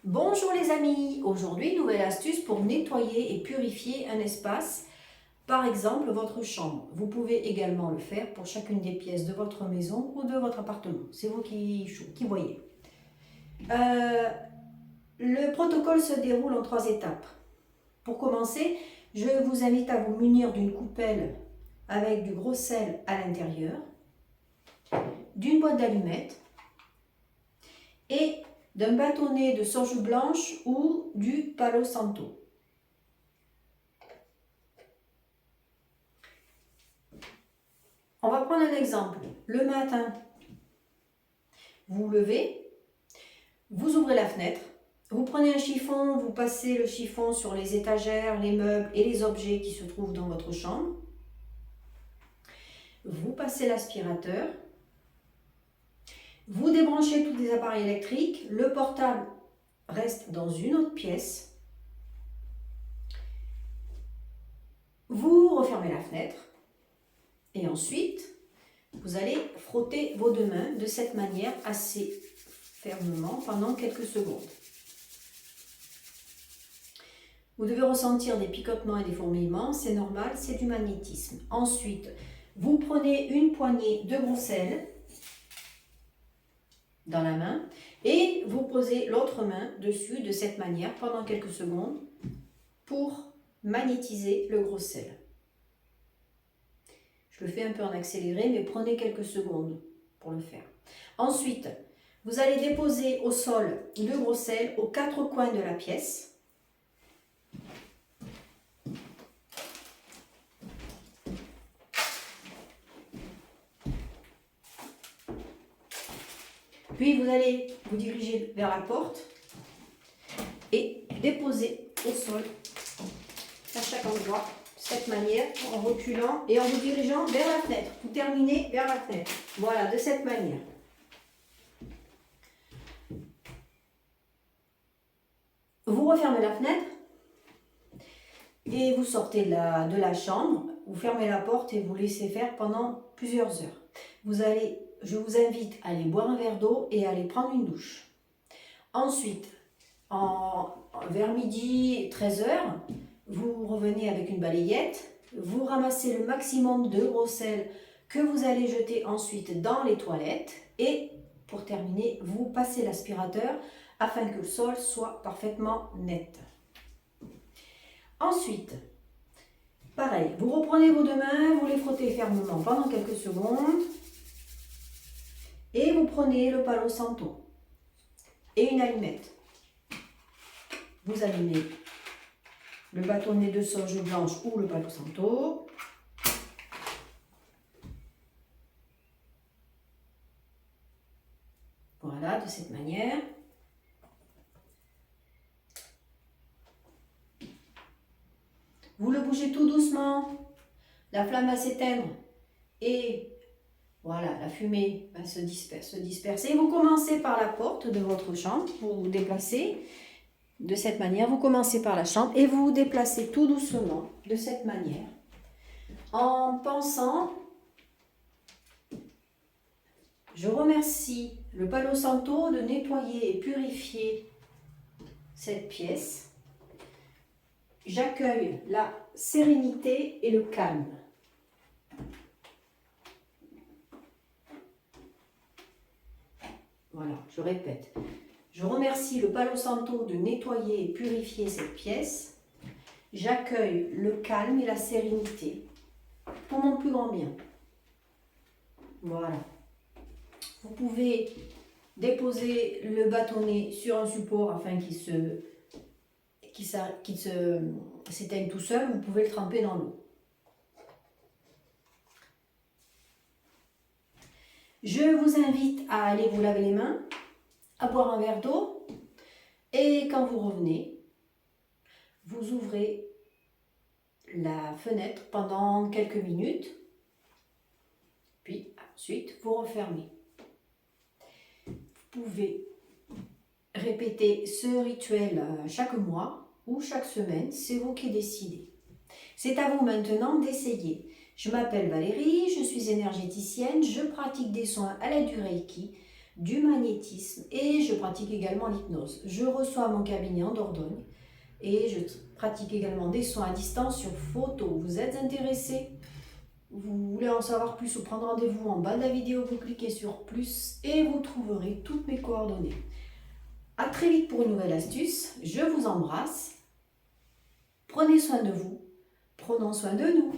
Bonjour les amis, aujourd'hui nouvelle astuce pour nettoyer et purifier un espace, par exemple votre chambre. Vous pouvez également le faire pour chacune des pièces de votre maison ou de votre appartement, c'est vous qui voyez. Le protocole se déroule en 3 étapes. Pour commencer, je vous invite à vous munir d'une coupelle avec du gros sel à l'intérieur, d'une boîte d'allumettes et d'un bâtonnet de sauge blanche ou du Palo Santo. On va prendre un exemple. Le matin, vous vous levez, vous ouvrez la fenêtre, vous prenez un chiffon, vous passez le chiffon sur les étagères, les meubles et les objets qui se trouvent dans votre chambre. Vous passez l'aspirateur, vous débranchez tous les appareils électriques, le portable reste dans une autre pièce. Vous refermez la fenêtre et ensuite, vous allez frotter vos deux mains de cette manière assez fermement pendant quelques secondes. Vous devez ressentir des picotements et des fourmillements, c'est normal, c'est du magnétisme. Ensuite, vous prenez une poignée de gros sel dans la main et vous posez l'autre main dessus de cette manière pendant quelques secondes pour magnétiser le gros sel. Je le fais un peu en accéléré, mais prenez quelques secondes pour le faire. Ensuite, vous allez déposer au sol le gros sel aux 4 coins de la pièce. Puis vous allez vous diriger vers la porte et déposer au sol à chaque endroit de cette manière en reculant et en vous dirigeant vers la fenêtre. Vous terminez vers la fenêtre. Voilà, de cette manière. Vous refermez la fenêtre et vous sortez de la chambre. Vous fermez la porte et vous laissez faire pendant plusieurs heures. Je vous invite à aller boire un verre d'eau et à aller prendre une douche. Ensuite, vers midi, 13 h, vous revenez avec une balayette, vous ramassez le maximum de gros sel que vous allez jeter ensuite dans les toilettes et pour terminer, vous passez l'aspirateur afin que le sol soit parfaitement net. Ensuite, pareil, vous reprenez vos deux mains, vous les frottez fermement pendant quelques secondes et vous prenez le Palo Santo et une allumette. Vous allumez le bâtonnet de sauge blanche ou le Palo Santo. Voilà, de cette manière. Vous le bougez tout doucement. La flamme va s'éteindre et voilà, la fumée va se disperser. Vous commencez par la porte de votre chambre, vous vous déplacez de cette manière. Vous commencez par la chambre et vous vous déplacez tout doucement de cette manière en pensant: je remercie le Palo Santo de nettoyer et purifier cette pièce. J'accueille la sérénité et le calme. Voilà, je répète. Je remercie le Palo Santo de nettoyer et purifier cette pièce. J'accueille le calme et la sérénité pour mon plus grand bien. Voilà. Vous pouvez déposer le bâtonnet sur un support afin qu'il s'éteigne tout seul. Vous pouvez le tremper dans l'eau. Je vous invite à aller vous laver les mains, à boire un verre d'eau et quand vous revenez, vous ouvrez la fenêtre pendant quelques minutes, puis ensuite vous refermez. Vous pouvez répéter ce rituel chaque mois ou chaque semaine, c'est vous qui décidez. C'est à vous maintenant d'essayer. Je m'appelle Valérie, je suis énergéticienne, je pratique des soins à l'aide du Reiki. du magnétisme et je pratique également l'hypnose. Je reçois à mon cabinet en Dordogne et je pratique également des soins à distance sur photo. Vous êtes intéressé? Vous voulez en savoir plus ou prendre rendez-vous en bas de la vidéo, vous cliquez sur plus et vous trouverez toutes mes coordonnées. A très vite pour une nouvelle astuce. Je vous embrasse. Prenez soin de vous. Prenons soin de nous.